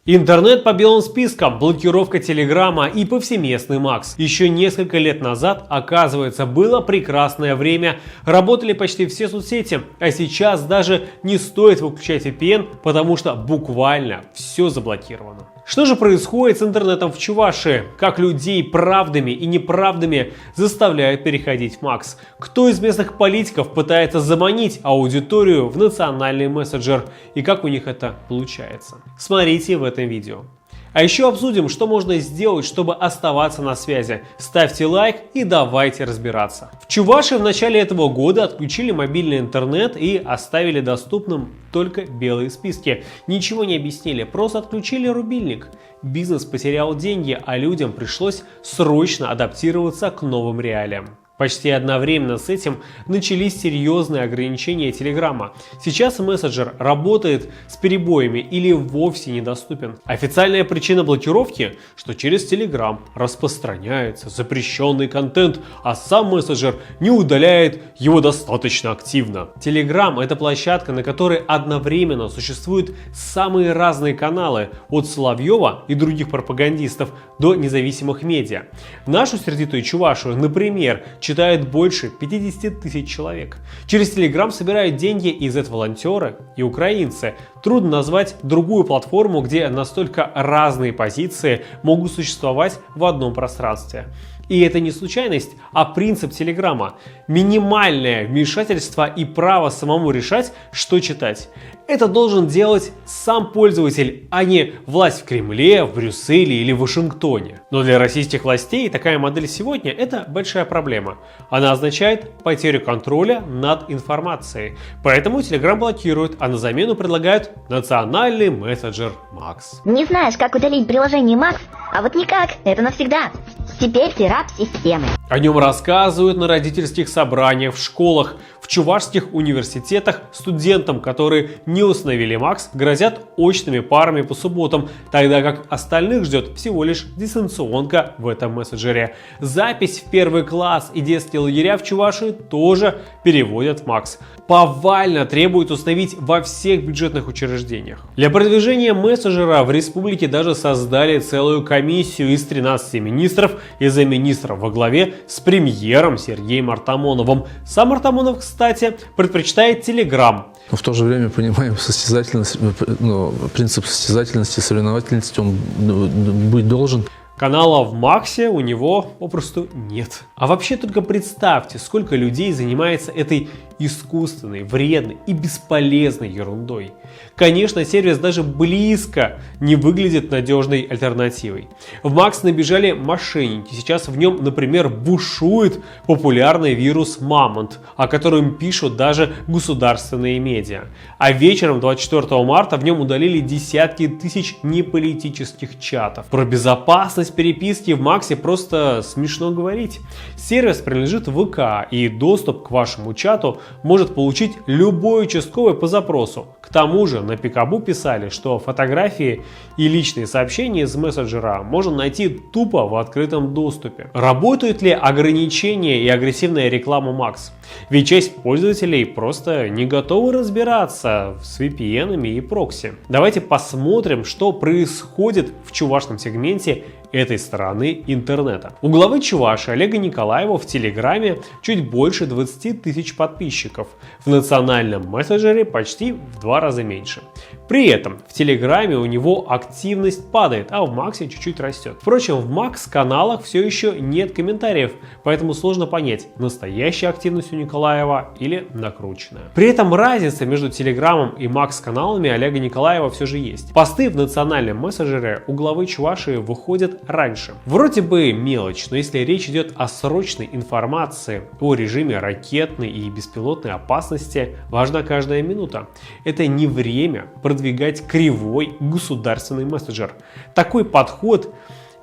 Интернет по белым спискам, блокировка Телеграма и повсеместный Макс. Еще несколько лет назад, оказывается, было прекрасное время. Работали почти все соцсети, а сейчас даже не стоит выключать VPN, потому что буквально все заблокировано. Что же происходит с интернетом в Чувашии? Как людей правдами и неправдами заставляют переходить в Макс? Кто из местных политиков пытается заманить аудиторию в национальный мессенджер? И как у них это получается? Смотрите в этом видео. А еще обсудим, что можно сделать, чтобы оставаться на связи. Ставьте лайк и давайте разбираться. В Чувашии в начале этого года отключили мобильный интернет и оставили доступным только белые списки. Ничего не объяснили, просто отключили рубильник. Бизнес потерял деньги, а людям пришлось срочно адаптироваться к новым реалиям. Почти одновременно с этим начались серьезные ограничения Телеграма. Сейчас мессенджер работает с перебоями или вовсе недоступен. Официальная причина блокировки, что через Телеграм распространяется запрещенный контент, а сам мессенджер не удаляет его достаточно активно. Телеграм — это площадка, на которой одновременно существуют самые разные каналы, от Соловьева и других пропагандистов до независимых медиа. Нашу сердитую Чувашию, например, читает больше 50 тысяч человек. Через Телеграм собирают деньги и Z-волонтеры, и украинцы. Трудно назвать другую платформу, где настолько разные позиции могут существовать в одном пространстве. И это не случайность, а принцип Телеграма. Минимальное вмешательство и право самому решать, что читать. Это должен делать сам пользователь, а не власть в Кремле, в Брюсселе или в Вашингтоне. Но для российских властей такая модель сегодня – это большая проблема. Она означает потерю контроля над информацией. Поэтому Telegram блокируют, а на замену предлагают национальный мессенджер Макс. Не знаешь, как удалить приложение Макс? А вот никак, это навсегда. Теперь ты раб системы. О нем рассказывают на родительских собраниях, в школах, в чувашских университетах. Студентам, которые не установили Макс, грозят очными парами по субботам, тогда как остальных ждет всего лишь дистанционка в этом мессенджере. Запись в первый класс и детские лагеря в Чувашии тоже переводят в Макс. Повально требуют установить во всех бюджетных учреждениях. Для продвижения мессенджера в республике даже создали целую комиссию из 13 министров и замминистров во главе с премьером Сергеем Артамоновым. Сам Артамонов, кстати, предпочитает Telegram. Но в то же время понимаем состязательность, принцип состязательности, соревновательности, он быть должен. Канала в Максе у него попросту нет. А вообще только представьте, сколько людей занимается этой искусственной, вредной и бесполезной ерундой. Конечно, сервис даже близко не выглядит надежной альтернативой. В Макс набежали мошенники. Сейчас в нем, например, бушует популярный вирус Мамонт, о котором пишут даже государственные медиа. А вечером 24 марта в нем удалили десятки тысяч неполитических чатов. Про безопасность переписки в Максе просто смешно говорить. Сервис принадлежит ВК, и доступ к вашему чату может получить любой участковый по запросу. К тому же на Пикабу писали, что фотографии и личные сообщения из мессенджера можно найти тупо в открытом доступе. Работают ли ограничения и агрессивная реклама Макс? Ведь часть пользователей просто не готовы разбираться с VPN и прокси. Давайте посмотрим, что происходит в чувашском сегменте этой стороны интернета. У главы Чувашии Олега Николаева в Телеграме чуть больше 20 тысяч подписчиков. В национальном мессенджере почти в 2 раза меньше. При этом в Телеграме у него активность падает, а в Максе чуть-чуть растет. Впрочем, в Макс каналах все еще нет комментариев, поэтому сложно понять, настоящая активность у Николаева или накрученная. При этом разница между Телеграмом и Макс каналами Олега Николаева все же есть. Посты в национальном мессенджере у главы Чувашии выходят раньше. Вроде бы мелочь, но если речь идет о срочной информации, о режиме ракетной и беспилотной опасности, важна каждая минута. Это не время продвигать кривой государственный мессенджер. Такой подход,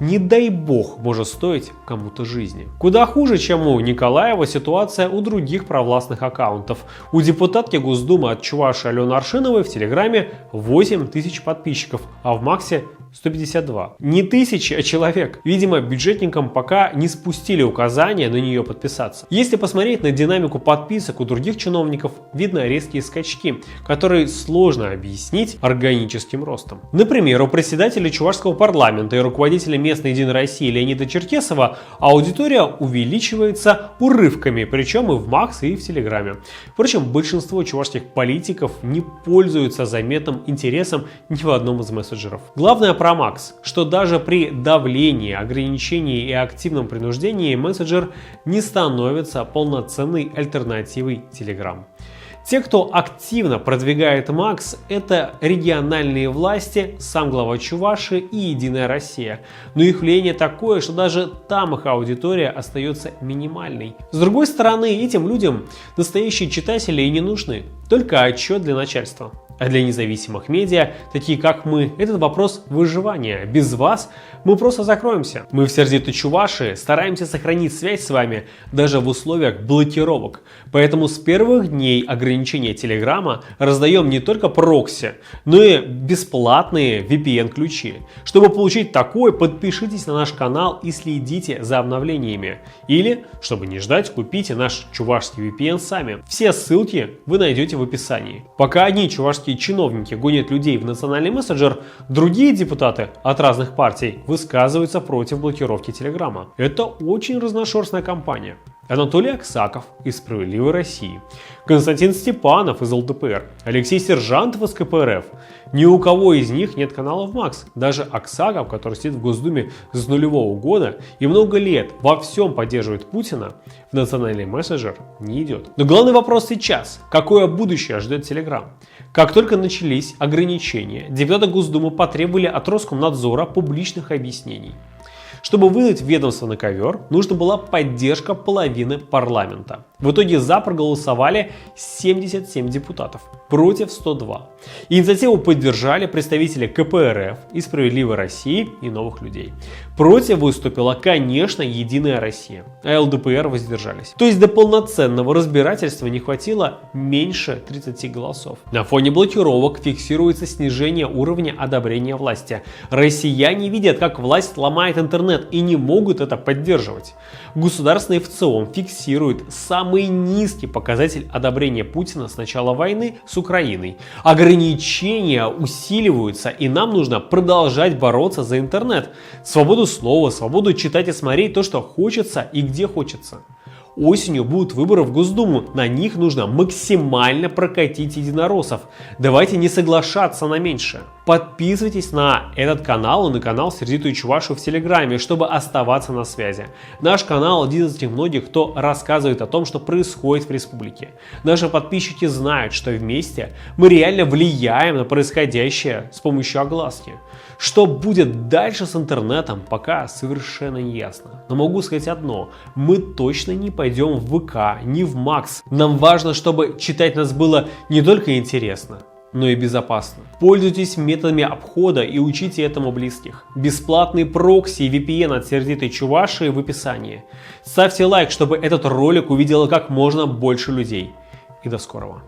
не дай бог, может стоить кому-то жизни. Куда хуже, чем у Николаева, ситуация у других провластных аккаунтов. У депутатки Госдумы от Чувашии Алены Аршиновой в Телеграме 8 тысяч подписчиков, а в Максе 152. Не тысячи, а человек. Видимо, бюджетникам пока не спустили указания на нее подписаться. Если посмотреть на динамику подписок у других чиновников, видно резкие скачки, которые сложно объяснить органическим ростом. Например, у председателя чувашского парламента и руководителя местной Единой России Леонида Черкесова аудитория увеличивается урывками, причем и в Макс, и в Телеграме. Впрочем, большинство чувашских политиков не пользуются заметным интересом ни в одном из мессенджеров. Главное про Макс, что даже при давлении, ограничении и активном принуждении мессенджер не становится полноценной альтернативой Telegram. Те, кто активно продвигает Макс, это региональные власти, сам глава Чувашии и Единая Россия. Но их влияние такое, что даже там их аудитория остается минимальной. С другой стороны, этим людям настоящие читатели и не нужны, только отчет для начальства. А для независимых медиа, такие как мы, этот вопрос выживания. Без вас мы просто закроемся. Мы в сердитой Чувашии стараемся сохранить связь с вами даже в условиях блокировок. Поэтому с первых дней ограничения Телеграма раздаем не только прокси, но и бесплатные VPN-ключи. Чтобы получить такой, подпишитесь на наш канал и следите за обновлениями. Или, чтобы не ждать, купите наш чувашский VPN сами. Все ссылки вы найдете в описании. Пока одни чувашские чиновники гонят людей в национальный мессенджер, другие депутаты от разных партий высказываются против блокировки Телеграма. Это очень разношерстная кампания. Анатолий Аксаков из «Справедливой России», Константин Степанов из ЛДПР, Алексей Сержантов из КПРФ. Ни у кого из них нет каналов Макс. Даже Аксаков, который сидит в Госдуме с нулевого года и много лет во всем поддерживает Путина, в национальный мессенджер не идет. Но главный вопрос сейчас. Какое будущее ждет Телеграм? Как только начались ограничения, депутаты Госдумы потребовали от Роскомнадзора публичных объяснений. Чтобы выдать ведомство на ковер, нужна была поддержка половины парламента. В итоге за проголосовали 77 депутатов, против 102. Инициативу поддержали представители КПРФ и «Справедливой России» и «Новых людей». Против выступила, конечно, Единая Россия, а ЛДПР воздержались. То есть до полноценного разбирательства не хватило меньше 30 голосов. На фоне блокировок фиксируется снижение уровня одобрения власти. Россияне видят, как власть ломает интернет и не могут это поддерживать. Государственный ВЦИОМ фиксирует самый низкий показатель одобрения Путина с начала войны с Украиной. Ограничения усиливаются, и нам нужно продолжать бороться за интернет. Свободу слова, свободу читать и смотреть то, что хочется и где хочется. Осенью будут выборы в Госдуму, на них нужно максимально прокатить единороссов. Давайте не соглашаться на меньшее. Подписывайтесь на этот канал и на канал Сердитую Чувашу в Телеграме, чтобы оставаться на связи. Наш канал один из тех многих, кто рассказывает о том, что происходит в республике. Наши подписчики знают, что вместе мы реально влияем на происходящее с помощью огласки. Что будет дальше с интернетом, пока совершенно не ясно. Но могу сказать одно, мы точно не пойдем в ВК, не в Макс. Нам важно, чтобы читать нас было не только интересно, но и безопасно. Пользуйтесь методами обхода и учите этому близких. Бесплатный прокси и VPN от Сердитой Чувашии в описании. Ставьте лайк, чтобы этот ролик увидело как можно больше людей. И до скорого.